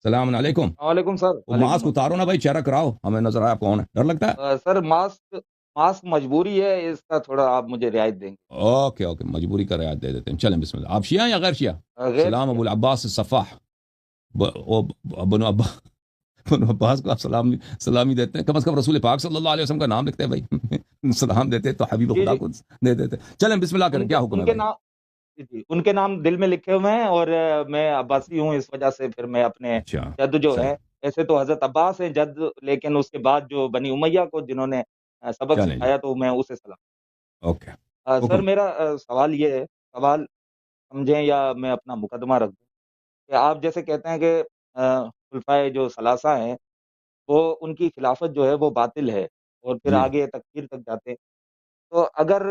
السلام علیکم. وعلیکم سر. وہ وعلیکم ماسک اتارو نا بھائی، چہرہ کراؤ، ہمیں نظر آیا کون ہے. ڈر لگتا ہے؟ سر ماسک مجبوری ہے، اس کا تھوڑا آپ مجھے رعایت دیں گے. اوکے اوکے، مجبوری کا رعایت دے دیتے ہیں. چلیں بسم اللہ. آپ شیعہ یا غیر شیعہ؟ غیر سلام ابو شیعہ. العباس الصفاح. بنو ابا بنو عباس کو آپ سلامی دیتے ہیں. کم از کم رسول پاک صلی اللہ علیہ وسلم کا نام لکھتے ہیں بھائی. سلام دیتے تو حبیب جی خدا جی. کو دے دیتے. چلیں بسم اللہ کریں. ان کے کیا حکم ان ہے کے بھائی؟ نام جی ان کے نام دل میں لکھے ہوئے ہیں، اور میں عباسی ہوں، اس وجہ سے پھر میں اپنے اچھا جد جو چلیں ہے، ایسے تو حضرت عباس ہیں جد، لیکن اس کے بعد جو بنی امیہ کو جنہوں نے سبق چلیں جی. سکھایا تو میں اسے سلام. اوکے. سر حکم. میرا سوال یہ ہے، سوال سمجھیں یا میں اپنا مقدمہ رکھ دوں، کہ آپ جیسے کہتے ہیں کہ خلفائے جو ثلاثہ ہیں وہ ان کی خلافت جو ہے وہ باطل ہے، اور پھر جی آگے تکفیر تک جاتے ہیں. تو اگر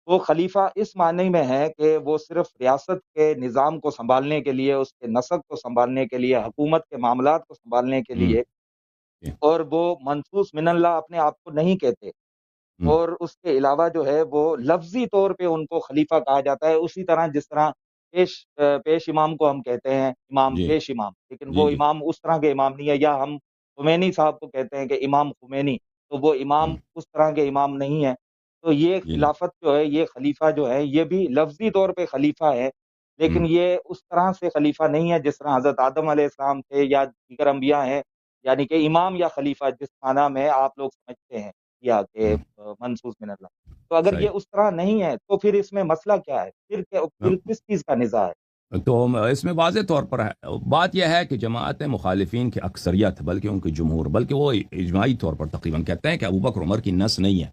وہ خلیفہ اس معنی میں ہے کہ وہ صرف ریاست کے نظام کو سنبھالنے کے لیے، اس کے نسق کو سنبھالنے کے لیے، حکومت کے معاملات کو سنبھالنے کے ہوں لیے، جی. اور وہ منصوص من اللہ اپنے آپ کو نہیں کہتے، ہوں اور اس کے علاوہ جو ہے وہ لفظی طور پہ ان کو خلیفہ کہا جاتا ہے، اسی طرح جس طرح پیش امام کو ہم کہتے ہیں امام جی پیش امام، لیکن جی وہ جی. امام اس طرح کے امام نہیں ہے. یا ہم خمینی صاحب کو کہتے ہیں کہ امام خمینی، تو وہ امام ہوں اس طرح کے امام نہیں ہے. تو یہ جی خلافت جو ہے، یہ خلیفہ جو ہے، یہ بھی لفظی طور پہ خلیفہ ہے، ہوں لیکن یہ اس طرح سے خلیفہ نہیں ہے جس طرح حضرت آدم علیہ السلام تھے یا دیگر انبیاء ہیں. یعنی کہ امام یا خلیفہ جس معنی میں آپ لوگ سمجھتے ہیں یا کہ ہوں. منصوص من اللہ، تو اگر صحیح. یہ اس طرح نہیں ہے تو پھر اس میں مسئلہ کیا ہے؟ پھر کس چیز کا نزاع ہے؟ تو اس میں واضح طور پر ہے. بات یہ ہے کہ جماعت مخالفین کی اکثریت، بلکہ ان کی جمہور، بلکہ وہ اجماعی طور پر تقریباً کہتے ہیں کہ ابو بکر عمر کی نس نہیں ہے.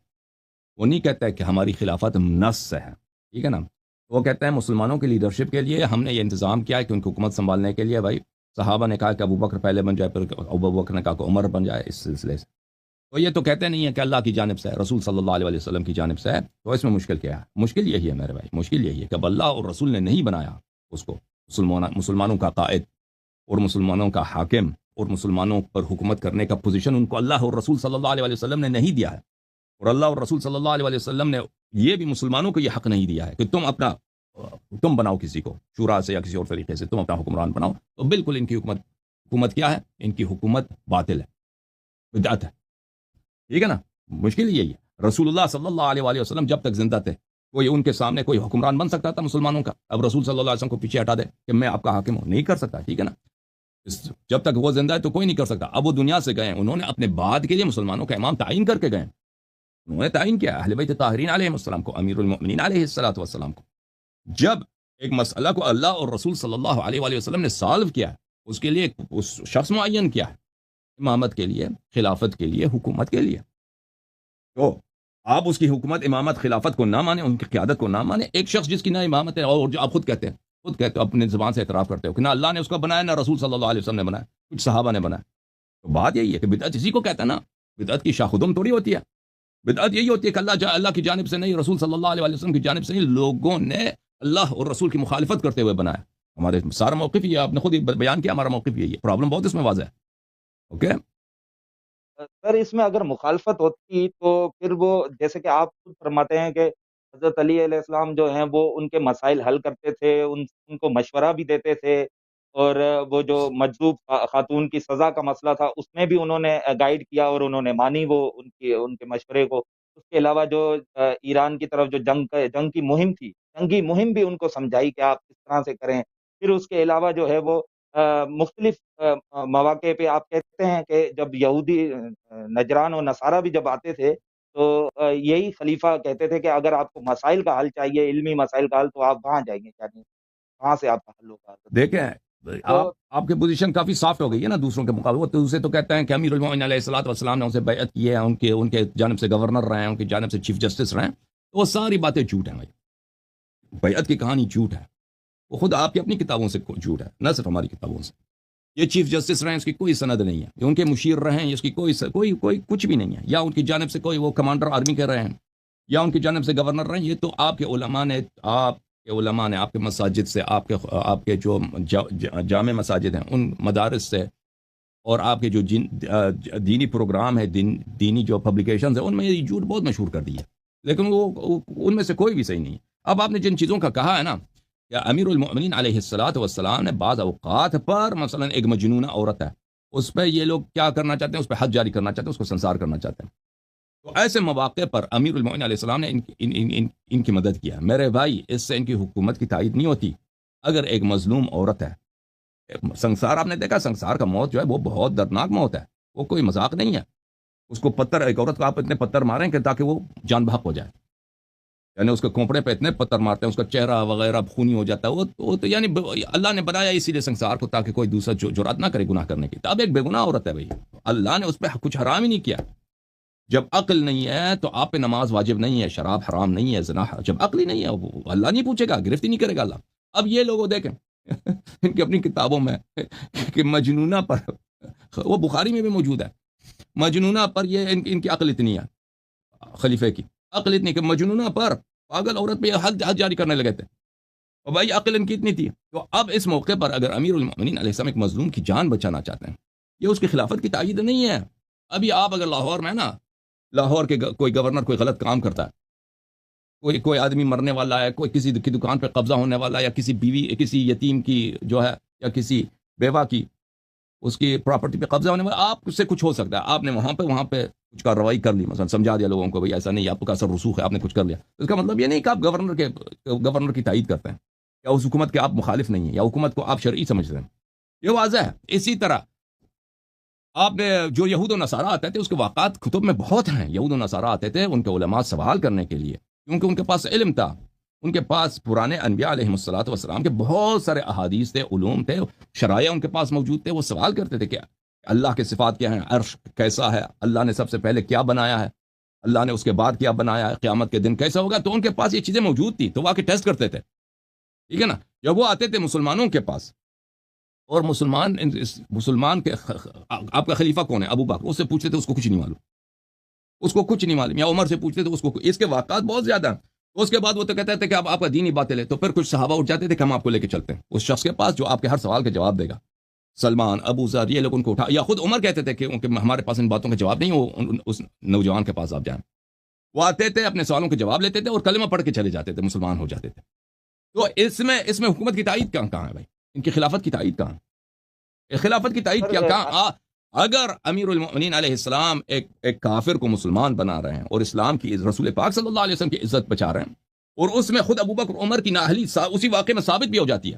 وہ نہیں کہتا ہے کہ ہماری خلافت نس سے ہے. ٹھیک ہے نا؟ وہ کہتے ہیں مسلمانوں کی لیڈرشپ کے لیے ہم نے یہ انتظام کیا ہے کہ ان کی حکومت سنبھالنے کے لیے بھائی صحابہ نے کہا کہ ابو بکر پہلے بن جائے، پھر ابو بکر نے کہا کہ عمر بن جائے. اس سلسلے سے تو یہ تو کہتے نہیں ہے کہ اللہ کی جانب سے ہے، رسول صلی اللہ علیہ وسلم کی جانب سے ہے. تو اس میں مشکل کیا ہے؟ مشکل یہی ہے میرے بھائی، مشکل یہی ہے کہ اب اللہ اور رسول نے نہیں بنایا اس کو مسلمانوں کا قائد اور مسلمانوں کا حاکم اور مسلمانوں پر حکومت کرنے کا پوزیشن ان کو اللہ اور رسول صلی اللہ علیہ وسلم نے نہیں دیا ہے. اور اللہ اور رسول صلی اللہ علیہ وسلم نے یہ بھی مسلمانوں کو یہ حق نہیں دیا ہے کہ تم بناؤ کسی کو شورا سے یا کسی اور طریقے سے تم اپنا حکمران بناؤ. تو بالکل ان کی حکومت کیا ہے؟ ان کی حکومت باطل ہے، بدعت ہے. ٹھیک ہے نا؟ مشکل یہی ہے. رسول اللہ صلی اللہ علیہ وسلم جب تک زندہ تھے کوئی ان کے سامنے کوئی حکمران بن سکتا تھا مسلمانوں کا؟ اب رسول صلی اللہ علیہ وسلم کو پیچھے ہٹا دے کہ میں آپ کا حاکم ہوں، نہیں کر سکتا. ٹھیک ہے نا؟ جب تک وہ زندہ ہے تو کوئی نہیں کر سکتا. اب وہ دنیا سے گئے، انہوں نے اپنے بعد کے لیے مسلمانوں کا امام تعین کر کے گئے. انہوں نے تعین کیا اہل بیت طاہرین علیہ السلام کو، امیر المؤمنین علیہ الصلوۃ والسلام کو. جب ایک مسئلہ کو اللہ اور رسول صلی اللہ علیہ وآلہ وسلم نے سالو کیا ہے، اس کے لیے اس شخص معین کیا ہے امامت کے لیے، خلافت کے لیے، حکومت کے لیے. تو آپ اس کی حکومت، امامت، خلافت کو نہ مانیں، ان کی قیادت کو نہ مانیں. ایک شخص جس کی نہ امامت ہے، اور جو آپ خود کہتے ہو اپنے زبان سے اعتراف کرتے ہو کہ نہ اللہ نے اس کو بنایا، نہ رسول صلی اللہ علیہ وسلم نے بنایا، کچھ صحابہ نے بنایا. تو بات یہی ہے کہ بدعت اسی کو کہتا ہے نا. بدعت کی شاخدم تھوڑی ہوتی ہے. بدعت یہی ہوتی ہے کہ اللہ کی جانب سے نہیں، رسول صلی اللہ علیہ وسلم کی جانب سے نہیں، لوگوں نے اللہ اور رسول کی مخالفت کرتے ہوئے بنایا. ہمارے سارا موقف یہ آپ نے خود ہی بیان کیا، ہمارا موقف یہی ہے. پرابلم بہت اس میں واضح ہے. اوکے. سر اس میں اگر مخالفت ہوتی تو پھر وہ جیسے کہ آپ خود فرماتے ہیں کہ حضرت علی علیہ السلام جو ہیں وہ ان کے مسائل حل کرتے تھے، ان کو مشورہ بھی دیتے تھے، اور وہ جو مجذوب خاتون کی سزا کا مسئلہ تھا اس میں بھی انہوں نے گائیڈ کیا، اور انہوں نے مانی وہ ان کے مشورے کو. اس کے علاوہ جو ایران کی طرف جو جنگ کی مہم تھی، جنگی مہم بھی ان کو سمجھائی کہ آپ کس طرح سے کریں. پھر اس کے علاوہ جو ہے وہ مختلف مواقع پہ آپ کہتے ہیں کہ جب یہودی نجران و نصارہ بھی جب آتے تھے تو یہی خلیفہ کہتے تھے کہ اگر آپ کو مسائل کا حل چاہیے، علمی مسائل کا حل، تو آپ وہاں جائیں گے، یعنی وہاں سے آپ کا حل ہوگا. دیکھیں تو آپ کی پوزیشن کافی سافٹ ہو گئی ہے نا دوسروں کے مقابلے. وہ دوسرے تو کہتے ہیں کہ امیر المومنین علیہ الصلوۃ والسلام نے ان سے بیعت کی ہے، ان کے جانب سے گورنر رہے ہیں، ان کی جانب سے چیف جسٹس رہے ہیں. تو وہ ساری باتیں جھوٹ ہیں بھائی. بیعت کی کہانی جھوٹ ہے. وہ خود آپ کی اپنی کتابوں سے جھوٹ ہے، نہ صرف ہماری کتابوں سے. یہ چیف جسٹس رہے ہیں، اس کی کوئی سند نہیں ہے. ان کے مشیر رہے ہیں، اس کی کوئی کچھ بھی نہیں ہے. یا ان کی جانب سے کوئی وہ کمانڈر آرمی کے رہے ہیں، یا ان کی جانب سے گورنر رہے ہیں. یہ تو آپ کے علماء نے آپ کے مساجد سے، آپ کے جو جامع مساجد ہیں ان مدارس سے، اور آپ کے جو دینی پروگرام ہے، دینی جو پبلیکیشنز ہیں، ان میں یہ جھوٹ بہت مشہور کر دی ہے. لیکن وہ ان میں سے کوئی بھی صحیح نہیں ہے. اب آپ نے جن چیزوں کا کہا ہے نا، کہ امیر المؤمنین علیہ الصلوۃ والسلام نے بعض اوقات پر مثلا ایک مجنونہ عورت ہے، اس پہ یہ لوگ کیا کرنا چاہتے ہیں، اس پہ حد جاری کرنا چاہتے ہیں، اس کو سنسار کرنا چاہتے ہیں. تو ایسے مواقع پر امیر المؤمنین علیہ السلام نے ان کی مدد کیا. میرے بھائی، اس سے ان کی حکومت کی تائید نہیں ہوتی. اگر ایک مظلوم عورت ہے، سنسار آپ نے دیکھا، سنسار کا موت جو ہے وہ بہت دردناک موت ہے، وہ کوئی مذاق نہیں ہے. اس کو پتھر، ایک عورت کو آپ اتنے پتھر ماریں کہ تاکہ وہ جان بحق ہو جائے، یعنی اس کے کھوپڑے پہ اتنے پتھر مارتے ہیں، اس کا چہرہ وغیرہ خونی ہو جاتا ہے. وہ تو یعنی اللہ نے بنایا اسی لیے سنسار کو، تاکہ کوئی دوسرا جرات نہ کرے گناہ کرنے کی. تو اب ایک بے گناہ عورت ہے بھائی، اللہ نے اس پہ کچھ حرام ہی نہیں کیا. جب عقل نہیں ہے تو آپ پہ نماز واجب نہیں ہے، شراب حرام نہیں ہے، زنا جب عقل ہی نہیں ہے وہ اللہ نہیں پوچھے گا، گرفت ہی نہیں کرے گا اللہ. اب یہ لوگوں دیکھیں ان کی اپنی کتابوں میں کہ مجنونہ پر، وہ بخاری میں بھی موجود ہے، مجنونہ پر یہ ان کی عقل اتنی ہے، خلیفے کی عقل اتنی کہ مجنونہ پر، پاگل عورت پہ حد جاری کرنے لگے تھے. اور بھائی عقل ان کی اتنی تھی. تو اب اس موقع پر اگر امیر المؤمنین علیہ السلام ایک مظلوم کی جان بچانا چاہتے ہیں، یہ اس کی خلافت کی تائید نہیں ہے. ابھی آپ اگر لاہور میں نا، لاہور کے کوئی گورنر کوئی غلط کام کرتا ہے، کوئی آدمی مرنے والا ہے، کوئی کسی کی دکان پہ قبضہ ہونے والا ہے، یا کسی بیوی، کسی یتیم کی جو ہے، یا کسی بیوہ کی، اس کی پراپرٹی پہ قبضہ ہونے والا، آپ سے کچھ ہو سکتا ہے. آپ نے وہاں پہ کچھ کارروائی کر لی، مثلا سمجھا دیا لوگوں کو بھئی ایسا نہیں، آپ کا اثر رسوخ ہے، آپ نے کچھ کر لیا. اس کا مطلب یہ نہیں کہ آپ گورنر کی تائید کرتے ہیں، یا اس حکومت کے آپ مخالف نہیں ہیں، یا حکومت کو آپ شرعی سمجھتے ہیں. یہ واضح ہے. اسی طرح آپ نے جو یہود و نصارہ آتے تھے، اس کے واقعات کتب میں بہت ہیں. یہود و نصارہ آتے تھے ان کے علماء سوال کرنے کے لیے، کیونکہ ان کے پاس علم تھا، ان کے پاس پرانے انبیاء علیہ الصلوۃ والسلام کے بہت سارے احادیث تھے، علوم تھے، شرائع ان کے پاس موجود تھے. وہ سوال کرتے تھے کہ اللہ کے صفات کیا ہیں، عرش کیسا ہے، اللہ نے سب سے پہلے کیا بنایا ہے، اللہ نے اس کے بعد کیا بنایا ہے، قیامت کے دن کیسا ہوگا. تو ان کے پاس یہ چیزیں موجود تھی، تو وہ آ کے ٹیسٹ کرتے تھے. ٹھیک ہے نا. جب وہ آتے تھے مسلمانوں کے پاس، اور مسلمان کے آپ کا خلیفہ کون ہے، ابو بکر، اس سے پوچھتے تھے، اس کو کچھ نہیں معلوم، اس کو کچھ نہیں معلوم. یا عمر سے پوچھتے تھے، اس کو، اس کے واقعات بہت زیادہ ہیں. اس کے بعد وہ تو کہتے تھے کہ آپ کا دینی باتیں لے. تو پھر کچھ صحابہ اٹھ جاتے تھے کہ ہم آپ کو لے کے چلتے ہیں اس شخص کے پاس جو آپ کے ہر سوال کا جواب دے گا. سلمان، ابو ذر، یہ لوگ ان کو اٹھا، یا خود عمر کہتے تھے کہ ہمارے پاس ان باتوں کا جواب نہیں، وہ اس نوجوان کے پاس آپ جائیں. وہ آتے تھے، اپنے سوالوں کے جواب لیتے تھے، اور کلمہ پڑھ کے چلے جاتے تھے، مسلمان ہو جاتے تھے. تو اس میں حکومت کی تائید کہاں ہے بھائی؟ ان کی خلافت کی تائید کہاں ہے؟ خلافت کی تائید کیا کہاں؟ اگر امیر المؤمنین علیہ السلام ایک کافر کو مسلمان بنا رہے ہیں، اور اسلام کی، رسول پاک صلی اللہ علیہ وسلم کی عزت بچا رہے ہیں، اور اس میں خود ابو بکر عمر کی نااہلی اسی واقعے میں ثابت بھی ہو جاتی ہے،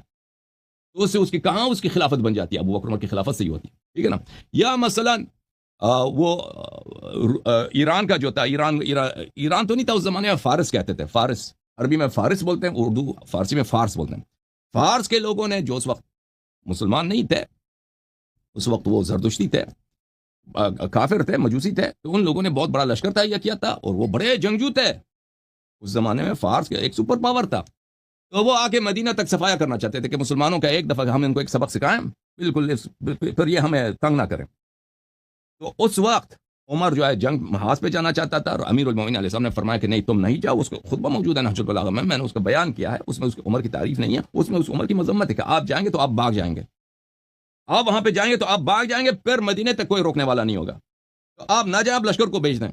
تو اس کی کہاں اس کی خلافت بن جاتی ہے؟ ابو بکر عمر کی خلافت سے ہی ہوتی ہے. ٹھیک ہے نا. یا مثلا وہ ایران کا جو تھا، ایران تو نہیں تھا اس زمانے میں، فارس کہتے تھے. فارس، عربی میں فارس بولتے ہیں، اردو فارسی میں فارس بولتے ہیں. فارس کے لوگوں نے جو اس وقت مسلمان نہیں تھے، اس وقت وہ زردشتی تھے، کافر تھے، مجوسی تھے. تو ان لوگوں نے بہت بڑا لشکر تھا، یہ کیا تھا، اور وہ بڑے جنگجو تھے. اس زمانے میں فارس کا ایک سپر پاور تھا. تو وہ آ کے مدینہ تک صفایا کرنا چاہتے تھے کہ مسلمانوں کا ایک دفعہ ہم ان کو ایک سبق سکھائیں، بالکل پھر یہ ہمیں تنگ نہ کریں. تو اس وقت عمر جو ہے جنگ محاذ پہ جانا چاہتا تھا، اور امیر المؤمنین علیہ السلام نے فرمایا کہ نہیں، تم نہیں جاؤ. اس کو خطبہ موجود ہے نہج البلاغہ میں نے اس کا بیان کیا ہے. اس میں اس کی عمر کی تعریف نہیں ہے، اس میں اس عمر کی مذمت ہے کہ آپ جائیں گے تو آپ بھاگ جائیں گے، آپ وہاں پہ جائیں گے تو آپ بھاگ جائیں گے، پھر مدینے تک کوئی روکنے والا نہیں ہوگا. تو آپ نہ جائیں، آپ لشکر کو بھیج دیں.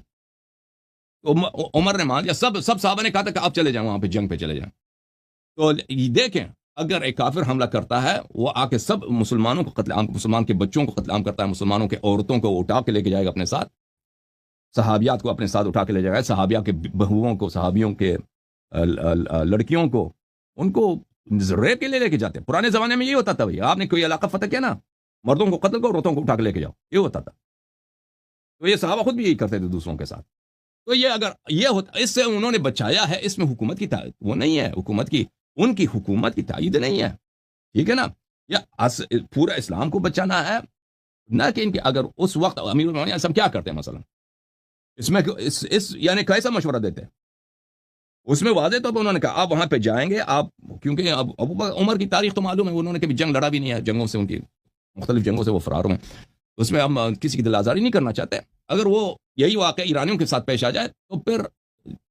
تو عمر نے مان لیا. سب صحابہ نے کہا تھا کہ آپ چلے جائیں، وہاں پہ جنگ پہ چلے جائیں. تو دیکھیں، اگر ایک کافر حملہ کرتا ہے، وہ آ کے سب مسلمانوں کو قتل عام، مسلمان کے بچوں کو قتل عام کرتا ہے، مسلمانوں کے عورتوں کو اٹھا کے لے کے جائے گا اپنے ساتھ، صحابیات کو اپنے ساتھ اٹھا کے لے جائے گا، صحابیہ کے بہوؤں کو، صحابیوں کے لڑکیوں کو، ان کو ریپ کے لے کے جاتے. پرانے زمانے میں یہ ہوتا تھا بھائی، آپ نے کوئی علاقہ فتح کیا نا، مردوں کو قتل کرو، عورتوں کو اٹھا کے لے کے جاؤ، یہ ہوتا تھا. تو یہ صحابہ خود بھی یہی کرتے تھے دوسروں کے ساتھ. تو یہ اگر یہ ہوتا، اس سے انہوں نے بچایا ہے. اس میں حکومت کی وہ نہیں ہے، حکومت کی، ان کی حکومت کی تائید نہیں ہے. ٹھیک ہے نا. یہ پورا اسلام کو بچانا ہے، نہ کہ ان کے. اگر اس وقت امیر المؤمنین سب کیا کرتے ہیں مثلا، اس میں یعنی کیسا مشورہ دیتے ہیں؟ اس میں واضح طور پر انہوں نے کہا آپ وہاں پہ جائیں گے، آپ، کیونکہ ابو بکر عمر کی تاریخ تو معلوم ہے، انہوں نے کبھی جنگ لڑا بھی نہیں ہے، جنگوں سے، ان کی مختلف جنگوں سے وہ فرار ہوئے. اس میں ہم کسی کی دل آزاری نہیں کرنا چاہتے. اگر وہ یہی واقعہ ایرانیوں کے ساتھ پیش آ جائے تو پھر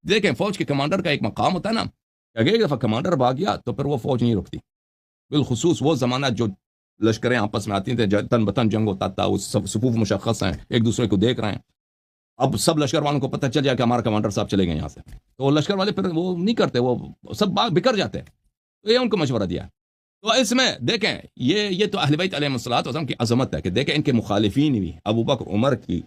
دیکھیں، فوج کے کمانڈر کا ایک مقام ہوتا ہے نا، کہ ایک دفعہ کمانڈر بھاگ گیا تو پھر وہ فوج نہیں رکتی. بالخصوص وہ زمانہ جو لشکریں آپس میں آتی تھیں، تن بتن جنگ ہوتا تھا، وہ سب صفوف مشخص ہیں، ایک دوسرے کو دیکھ رہے ہیں. اب سب لشکر والوں کو پتہ چل جائے کہ ہمارا کمانڈر صاحب چلے گئے یہاں سے، تو لشکر والے پھر وہ نہیں کرتے، وہ سب بکر جاتے ہیں. تو یہ ان کو مشورہ دیا. تو اس میں دیکھیں یہ تو اہل بیت علیہ الصلوۃ والسلام کی عظمت ہے کہ دیکھیں ان کے مخالفین بھی ابو بکر عمر کی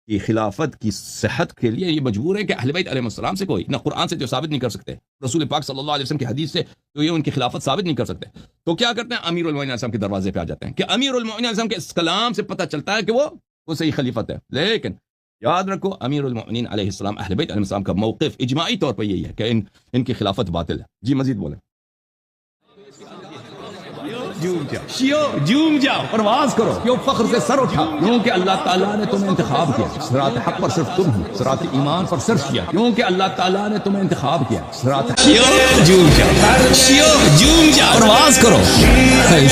خلافت کی صحت کے لیے یہ مجبور ہے کہ اہل بیت علیہ السلام سے کوئی نہ قرآن سے جو ثابت نہیں کر سکتے, رسول پاک صلی اللہ علیہ وسلم کی حدیث سے تو یہ ان کی خلافت ثابت نہیں کر سکتے. تو کیا کرتے ہیں, امیر المومنین علیہ السلام کے دروازے پہ آ جاتے ہیں کہ امیر المومنین علیہ السلام کے اس کلام سے پتہ چلتا ہے کہ وہ صحیح خلیفت ہے. لیکن یاد رکھو امیر المومنین علیہ السلام اہل بیت علیہ السلام کا موقف اجماعی طور پر یہی ہے کہ ان کی خلافت باطل ہے. جی مزید بولیں. جھوم جاؤ, پرواز کرو, کیوں فخر سے سر اٹھا, کیونکہ اللہ تعالیٰ نے تمہیں انتخاب کیا. صراط حق پر صرف تم ہو, صراط ایمان پر صرف کیا, کیونکہ اللہ تعالیٰ نے تمہیں انتخاب کیا. صراط جھوم جاؤ, پرواز کرو,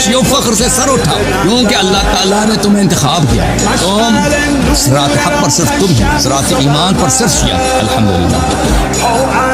شیو فخر سے سر اٹھا, کیونکہ اللہ تعالیٰ نے تمہیں انتخاب کیا. تم صراط حق پر صرف تم ہو, صراط ایمان پر صرف کیا. الحمدللہ.